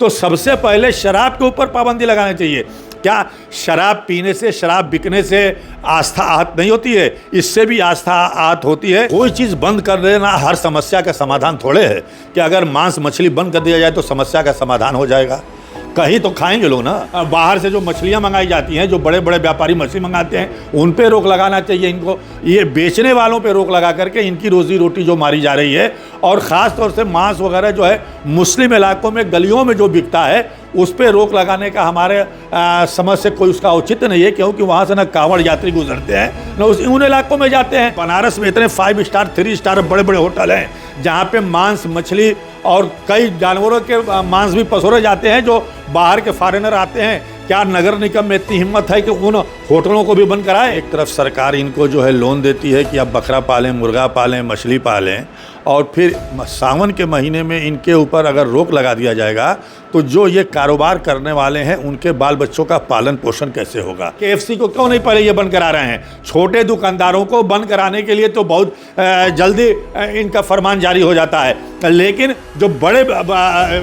तो सबसे पहले शराब के ऊपर पाबंदी लगानी चाहिए। क्या शराब पीने से, शराब बिकने से आस्था आहत नहीं होती है? इससे भी आस्था आहत होती है। कोई चीज़ बंद कर देना हर समस्या का समाधान थोड़े है कि अगर मांस मछली बंद कर दिया जाए तो समस्या का समाधान हो जाएगा। कहीं तो खाएंगे लोग ना। बाहर से जो मछलियां मंगाई जाती हैं, जो बड़े बड़े व्यापारी मछली मंगाते हैं, उन पे रोक लगाना चाहिए इनको। ये बेचने वालों पे रोक लगा करके इनकी रोजी रोटी जो मारी जा रही है, और ख़ास तौर से मांस वगैरह जो है मुस्लिम इलाकों में गलियों में जो बिकता है उस पर रोक लगाने का हमारे समझ से कोई उसका औचित्य नहीं है, क्योंकि वहाँ से ना कांवड़ यात्री गुजरते हैं न उन इलाकों में जाते हैं। बनारस में इतने 5 स्टार 3 स्टार बड़े बड़े होटल हैं जहाँ पे मांस मछली और कई जानवरों के मांस भी पसोरे जाते हैं जो बाहर के फॉरेनर आते हैं। क्या नगर निगम में इतनी हिम्मत है कि उन होटलों को भी बंद कराए? एक तरफ सरकार इनको जो है लोन देती है कि आप बकरा पालें, मुर्गा पालें, मछली पालें, और फिर सावन के महीने में इनके ऊपर अगर रोक लगा दिया जाएगा तो जो ये कारोबार करने वाले हैं उनके बाल बच्चों का पालन पोषण कैसे होगा? KFC को क्यों नहीं पहले ये बंद करा रहे हैं? छोटे दुकानदारों को बंद कराने के लिए तो बहुत जल्दी इनका फरमान जारी हो जाता है, लेकिन जो बड़े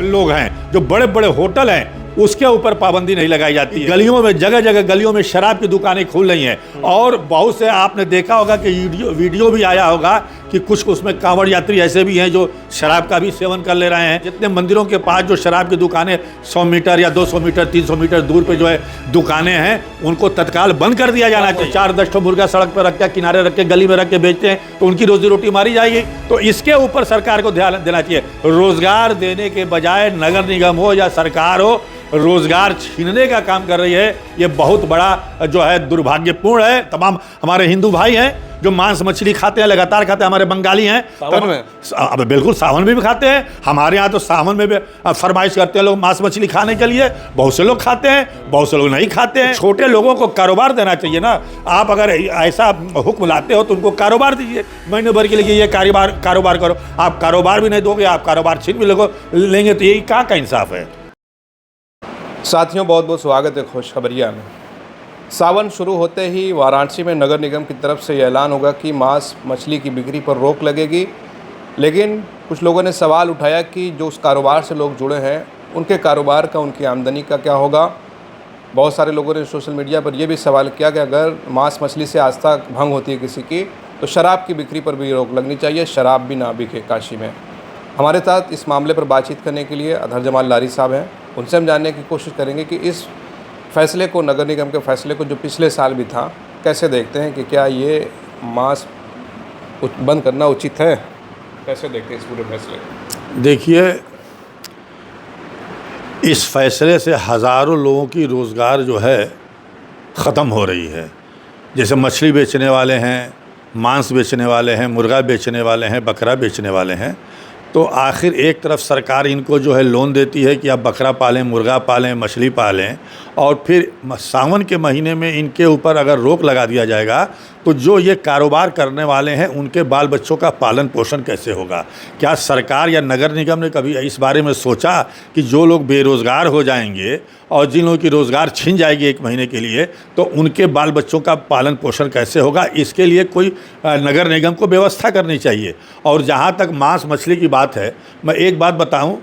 लोग हैं, जो बड़े बड़े होटल हैं, उसके ऊपर पाबंदी नहीं लगाई जाती है। गलियों में, जगह जगह गलियों में शराब की दुकानें खुल रही हैं, और बहुत से आपने देखा होगा कि वीडियो भी आया होगा कि कुछ उसमें कांवड़ यात्री ऐसे भी हैं जो शराब का भी सेवन कर ले रहे हैं। जितने मंदिरों के पास जो शराब की दुकानें 100 मीटर या 200 मीटर 300 मीटर दूर पे जो है दुकानें हैं, उनको तत्काल बंद कर दिया जाना चाहिए। 4-10 ठो मुर्गा सड़क पर रख के, किनारे रख के, गली में रख के बेचते हैं तो उनकी रोजी रोटी मारी जाएगी। तो इसके ऊपर सरकार को ध्यान देना चाहिए। रोजगार देने के बजाय नगर निगम हो या सरकार हो, रोजगार छीनने का काम कर रही है। ये बहुत बड़ा जो है दुर्भाग्यपूर्ण है। तमाम हमारे हिंदू भाई हैं जो मांस मछली खाते हैं, लगातार खाते हैं। हमारे बंगाली हैं, सावन में अब बिल्कुल सावन में भी खाते हैं। हमारे यहाँ तो सावन में भी फरमाइश करते हैं लोग मांस मछली खाने के लिए। बहुत से लोग खाते हैं, बहुत से लोग नहीं खाते हैं। छोटे लोगों को कारोबार देना चाहिए ना। आप अगर ऐसा हुक्म लाते हो तो उनको कारोबार दीजिए, महीने भर के लिए ये कारोबार करो। आप कारोबार भी नहीं दोगे, आप कारोबार छीन भी लेंगे, तो यही कहाँ का इंसाफ है? साथियों, बहुत बहुत स्वागत है खुशखबरिया में। सावन शुरू होते ही वाराणसी में नगर निगम की तरफ से ये ऐलान होगा कि मांस मछली की बिक्री पर रोक लगेगी। लेकिन कुछ लोगों ने सवाल उठाया कि जो उस कारोबार से लोग जुड़े हैं, उनके कारोबार का, उनकी आमदनी का क्या होगा। बहुत सारे लोगों ने सोशल मीडिया पर यह भी सवाल किया कि अगर मांस मछली से आस्था भंग होती है किसी की, तो शराब की बिक्री पर भी रोक लगनी चाहिए, शराब भी ना बिके काशी में। हमारे साथ इस मामले पर बातचीत करने के लिए अदहर जमाल लारी साहब हैं। उनसे हम जानने की कोशिश करेंगे कि इस फैसले को, नगर निगम के फैसले को जो पिछले साल भी था, कैसे देखते हैं कि क्या ये मांस बंद करना उचित है? कैसे देखते हैं इस पूरे फैसले को? देखिए, इस फैसले से हज़ारों लोगों की रोज़गार जो है ख़त्म हो रही है। जैसे मछली बेचने वाले हैं, मांस बेचने वाले हैं, मुर्गा बेचने वाले हैं, बकरा बेचने वाले हैं। तो आखिर एक तरफ सरकार इनको जो है लोन देती है कि आप बकरा पालें, मुर्गा पालें, मछली पालें, और फिर सावन के महीने में इनके ऊपर अगर रोक लगा दिया जाएगा तो जो ये कारोबार करने वाले हैं उनके बाल बच्चों का पालन पोषण कैसे होगा? क्या सरकार या नगर निगम ने कभी इस बारे में सोचा कि जो लोग बेरोज़गार हो जाएंगे और जिन लोगों की रोज़गार छिन जाएगी 1 महीने के लिए, तो उनके बाल बच्चों का पालन पोषण कैसे होगा? इसके लिए कोई नगर निगम को व्यवस्था करनी चाहिए। और जहाँ तक मांस मछली की बात है, मैं एक बात बताऊँ,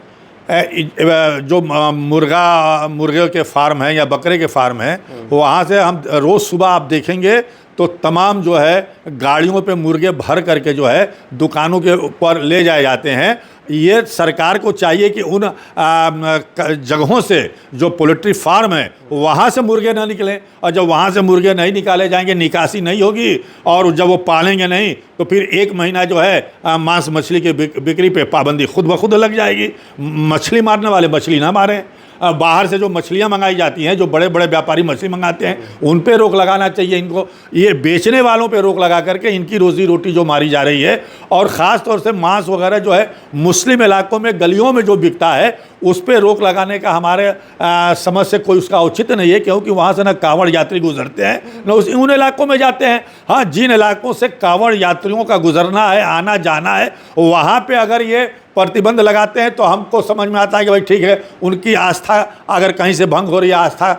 जो मुर्गे के फार्म हैं या बकरे के फार्म हैं, वहाँ से हम रोज़ सुबह आप देखेंगे तो तमाम जो है गाड़ियों पे मुर्गे भर करके जो है दुकानों के ऊपर ले जाए जाते हैं। ये सरकार को चाहिए कि उन जगहों से जो पोल्ट्री फार्म है वहाँ से मुर्गे ना निकलें, और जब वहाँ से मुर्गे नहीं निकाले जाएंगे, निकासी नहीं होगी, और जब वो पालेंगे नहीं तो फिर 1 महीना जो है मांस मछली की बिक्री पे पाबंदी खुद ब खुद लग जाएगी। मछली मारने वाले मछली ना मारें। बाहर से जो मछलियां मंगाई जाती हैं, जो बड़े बड़े व्यापारी मछली मंगाते हैं, उन पे रोक लगाना चाहिए इनको। ये बेचने वालों पे रोक लगा करके इनकी रोजी रोटी जो मारी जा रही है, और ख़ास तौर से मांस वगैरह जो है मुस्लिम इलाकों में गलियों में जो बिकता है उस पे रोक लगाने का हमारे समझ से कोई उसका औचित्य नहीं है, क्योंकि वहाँ से ना कांवड़ यात्री गुजरते हैं न उन इलाकों में जाते हैं। हाँ, जिन इलाकों से कांवड़ यात्रियों का गुजरना है, आना जाना है, वहाँ पे अगर ये प्रतिबंध लगाते हैं तो हमको समझ में आता है कि भाई ठीक है, उनकी आस्था अगर कहीं से भंग हो रही है, आस्था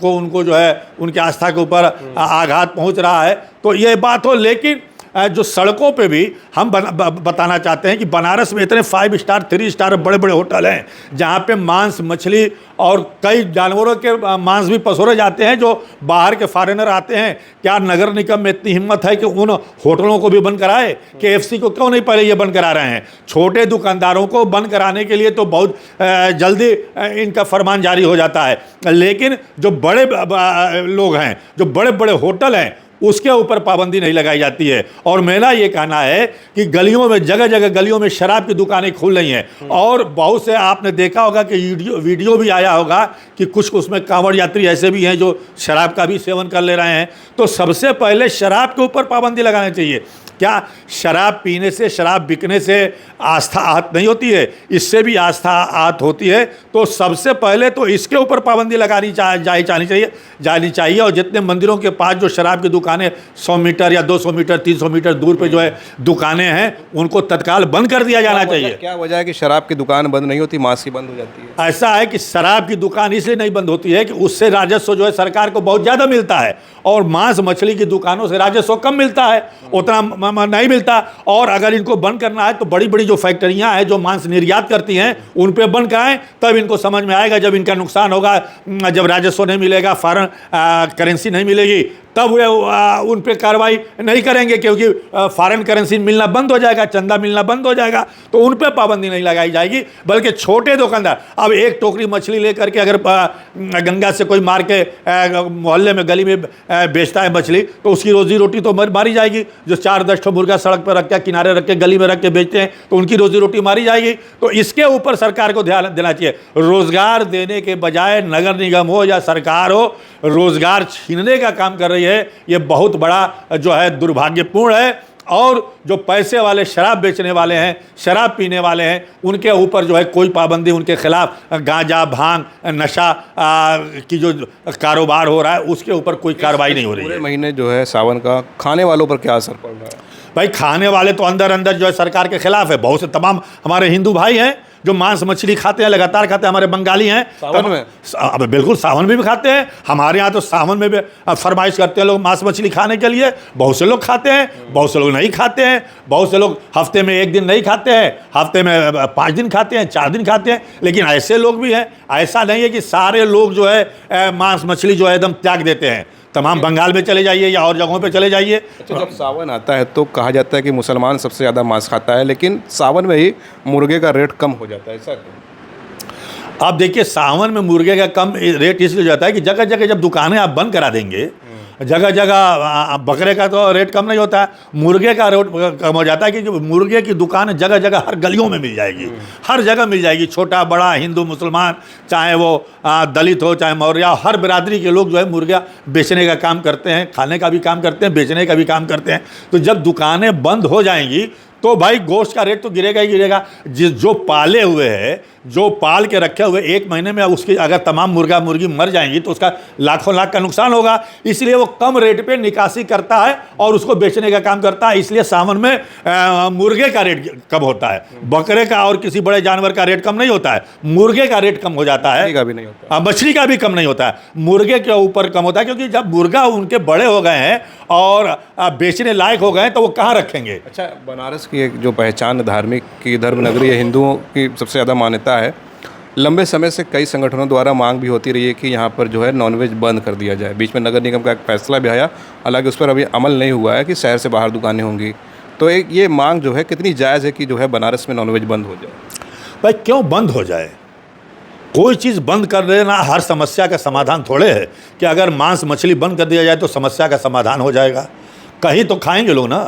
को उनको जो है उनकी आस्था के ऊपर आघात पहुंच रहा है, तो ये बात हो। लेकिन जो सड़कों पे भी हम बताना चाहते हैं कि बनारस में इतने 5 स्टार 3 स्टार बड़े बड़े होटल हैं जहाँ पे मांस मछली और कई जानवरों के मांस भी पसोरे जाते हैं जो बाहर के फॉरेनर आते हैं। क्या नगर निगम में इतनी हिम्मत है कि उन होटलों को भी बंद कराए? KFC को क्यों नहीं पहले ये बंद करा रहे हैं? छोटे दुकानदारों को बंद कराने के लिए तो बहुत जल्दी इनका फरमान जारी हो जाता है, लेकिन जो बड़े लोग हैं, जो बड़े बड़े होटल हैं, उसके ऊपर पाबंदी नहीं लगाई जाती है। और मेरा ये कहना है कि गलियों में, जगह जगह गलियों में शराब की दुकानें खुल रही हैं। और बहुत से आपने देखा होगा कि वीडियो भी आया होगा कि कुछ उसमें कांवड़ यात्री ऐसे भी हैं जो शराब का भी सेवन कर ले रहे हैं। तो सबसे पहले शराब के ऊपर पाबंदी लगानी चाहिए। क्या शराब पीने से, शराब बिकने से आस्था आहत नहीं होती है? इससे भी आस्था आहत होती है। तो सबसे पहले तो इसके ऊपर पाबंदी लगानी जानी चाहिए। और जितने मंदिरों के पास जो शराब की दुकानें 100 मीटर या 200 मीटर 300 मीटर दूर पे जो है दुकानें हैं, उनको तत्काल बंद कर दिया जाना चाहिए। क्या वजह है कि शराब की दुकान बंद नहीं होती, मांस की बंद हो जाती है? ऐसा है कि शराब की दुकान इसलिए नहीं बंद होती है कि उससे राजस्व जो है सरकार को बहुत ज़्यादा मिलता है, और मांस मछली की दुकानों से राजस्व कम मिलता है, उतना नहीं मिलता। और अगर इनको बंद करना है तो बड़ी बड़ी जो फैक्ट्रियां हैं जो मांस निर्यात करती हैं उन पे बंद कराएं, तब इनको समझ में आएगा। जब इनका नुकसान होगा, जब राजस्व नहीं मिलेगा, फॉरेन करेंसी नहीं मिलेगी, तब वे उन पे कार्रवाई नहीं करेंगे, क्योंकि फॉरेन करेंसी मिलना बंद हो जाएगा, चंदा मिलना बंद हो जाएगा। तो उन पे पाबंदी नहीं लगाई जाएगी, बल्कि छोटे दुकानदार, अब एक टोकरी मछली लेकर के अगर गंगा से कोई मार के मोहल्ले में गली में बेचता है मछली, तो उसकी रोजी रोटी तो मारी जाएगी। जो 4-10 ठो मुर्गा सड़क पर रख के, किनारे रख के, गली में रख के बेचते हैं, तो उनकी रोजी रोटी मारी जाएगी। तो इसके ऊपर सरकार को ध्यान देना चाहिए। रोजगार देने के बजाय नगर निगम हो या सरकार हो, रोजगार छीनने का काम कर रही है। ये बहुत बड़ा जो है दुर्भाग्यपूर्ण है। और जो पैसे वाले शराब बेचने वाले हैं, शराब पीने वाले हैं, उनके ऊपर जो है कोई पाबंदी, उनके खिलाफ गांजा, भांग, नशा की जो कारोबार हो रहा है उसके ऊपर कोई कार्रवाई नहीं हो रही है। पूरे महीने जो है सावन का खाने वालों पर क्या असर पड़ रहा है? भाई खाने वाले तो अंदर अंदर जो है सरकार के खिलाफ है। बहुत से तमाम हमारे हिंदू भाई हैं जो मांस मछली खाते हैं, लगातार खाते हैं। हमारे बंगाली हैं, सावन में? अब बिल्कुल सावन में भी खाते हैं। हमारे यहाँ तो सावन में भी फरमाइश करते हैं लोग मांस मछली खाने के लिए। बहुत से लोग खाते हैं, बहुत से लोग नहीं खाते हैं, बहुत से लोग हफ्ते में 1 दिन नहीं खाते हैं, हफ्ते में 5 दिन खाते हैं, 4 दिन खाते हैं। लेकिन ऐसे लोग भी हैं। ऐसा नहीं है कि सारे लोग जो है मांस मछली जो है एकदम त्याग देते हैं। तमाम बंगाल में चले जाइए या और जगहों पे चले जाइए। अच्छा, जब सावन आता है तो कहा जाता है कि मुसलमान सबसे ज़्यादा मांस खाता है, लेकिन सावन में ही मुर्गे का रेट कम हो जाता है, ऐसा क्यों? आप देखिए, सावन में मुर्गे का कम रेट इसलिए हो जाता है कि जगह जगह जब दुकानें आप बंद करा देंगे, जगह जगह बकरे का तो रेट कम नहीं होता है, मुर्गे का रेट कम हो जाता है। क्योंकि मुर्गे की दुकान जगह जगह हर गलियों में मिल जाएगी, हर जगह मिल जाएगी। छोटा बड़ा, हिंदू मुसलमान, चाहे वो दलित हो चाहे मौर्य, हर बिरादरी के लोग जो है मुर्गा बेचने का काम करते हैं, खाने का भी काम करते हैं, बेचने का भी काम करते हैं। तो जब दुकानें बंद हो जाएंगी तो भाई गोश्त का रेट तो गिरेगा ही गिरेगा। जो पाले हुए हैं, जो पाल के रखे हुए, 1 महीने में उसकी अगर तमाम मुर्गा मुर्गी मर जाएंगी तो उसका लाखों लाख का नुकसान होगा। इसलिए वो कम रेट पे निकासी करता है और उसको बेचने का काम करता है। इसलिए सावन में मुर्गे का रेट कम होता है, बकरे का और किसी बड़े जानवर का रेट कम नहीं होता है, मुर्गे का रेट कम हो जाता है। का भी नहीं होता, मछली का भी कम नहीं होता है, मुर्गे के ऊपर कम होता है। क्योंकि जब मुर्गा उनके बड़े हो गए हैं और बेचने लायक हो गए हैं तो वो कहाँ रखेंगे। अच्छा, बनारस की एक जो पहचान धार्मिक की धर्म नगरी है, हिंदुओं की सबसे ज़्यादा मान्यता है। लंबे समय से कई संगठनों द्वारा मांग भी होती रही है कि यहाँ पर जो है नॉनवेज बंद कर दिया जाए। बीच में नगर निगम का एक फैसला भी आया, हालांकि उस पर अभी अमल नहीं हुआ है कि शहर से बाहर दुकानें होंगी। तो एक ये मांग जो है कितनी जायज़ है कि जो है बनारस में नॉनवेज बंद हो जाए? भाई क्यों बंद हो जाए? कोई चीज़ बंद कर देना हर समस्या का समाधान थोड़े है कि अगर मांस मछली बंद कर दिया जाए तो समस्या का समाधान हो जाएगा। कहीं तो खाएंगे लोग ना,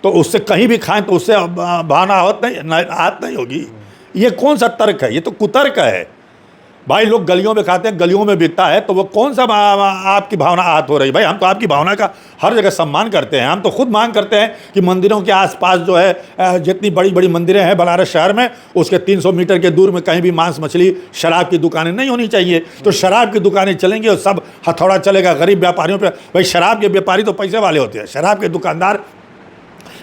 तो उससे कहीं भी खाएं तो उससे भावना आहत नहीं होगी। ये कौन सा तर्क है? ये तो कुतर्क है। भाई लोग गलियों में खाते हैं, गलियों में बिकता है, तो वो कौन सा आपकी भावना आहत हो रही है? भाई हम तो आपकी भावना का हर जगह सम्मान करते हैं। हम तो खुद मांग करते हैं कि मंदिरों के आसपास जो है जितनी बड़ी बड़ी मंदिरें हैं बनारस शहर में, उसके 300 मीटर के दूर में कहीं भी मांस मछली शराब की दुकानें नहीं होनी चाहिए। तो शराब की दुकानें चलेंगी और सब हथौड़ा चलेगा गरीब व्यापारियों पर। भाई शराब के व्यापारी तो पैसे वाले होते हैं, शराब के दुकानदार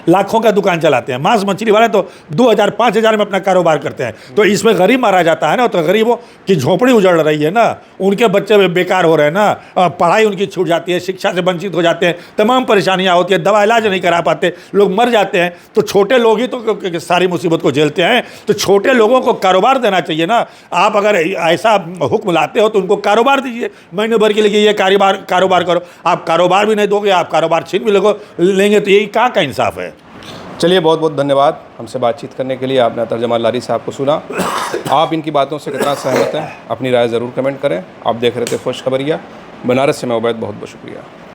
लाखों का दुकान चलाते हैं। मांस मछली वाले तो 2000-5000 में अपना कारोबार करते हैं। तो इसमें गरीब मारा जाता है ना, तो गरीबों की झोपड़ी उजड़ रही है ना, उनके बच्चे बेकार हो रहे हैं ना, पढ़ाई उनकी छूट जाती है, शिक्षा से वंचित हो जाते हैं, तमाम परेशानियाँ होती है, दवा इलाज नहीं करा पाते, लोग मर जाते हैं। तो छोटे लोग ही तो सारी मुसीबत को झेलते हैं। तो छोटे लोगों को कारोबार देना चाहिए ना। आप अगर ऐसा हुक्म लाते हो तो उनको कारोबार दीजिए, महीने भर के लिए ये कारोबार करो। आप कारोबार भी नहीं दोगे, आप कारोबार छीन भी लेंगे, तो यही कहाँ का इंसाफ है। चलिए, बहुत बहुत धन्यवाद हमसे बातचीत करने के लिए। आपने अतर जमाल लारी साहब को सुना। आप इनकी बातों से कितना सहमत हैं, अपनी राय ज़रूर कमेंट करें। आप देख रहे थे खुश खबरिया। बनारस से मैं उबैद, बहुत बहुत शुक्रिया।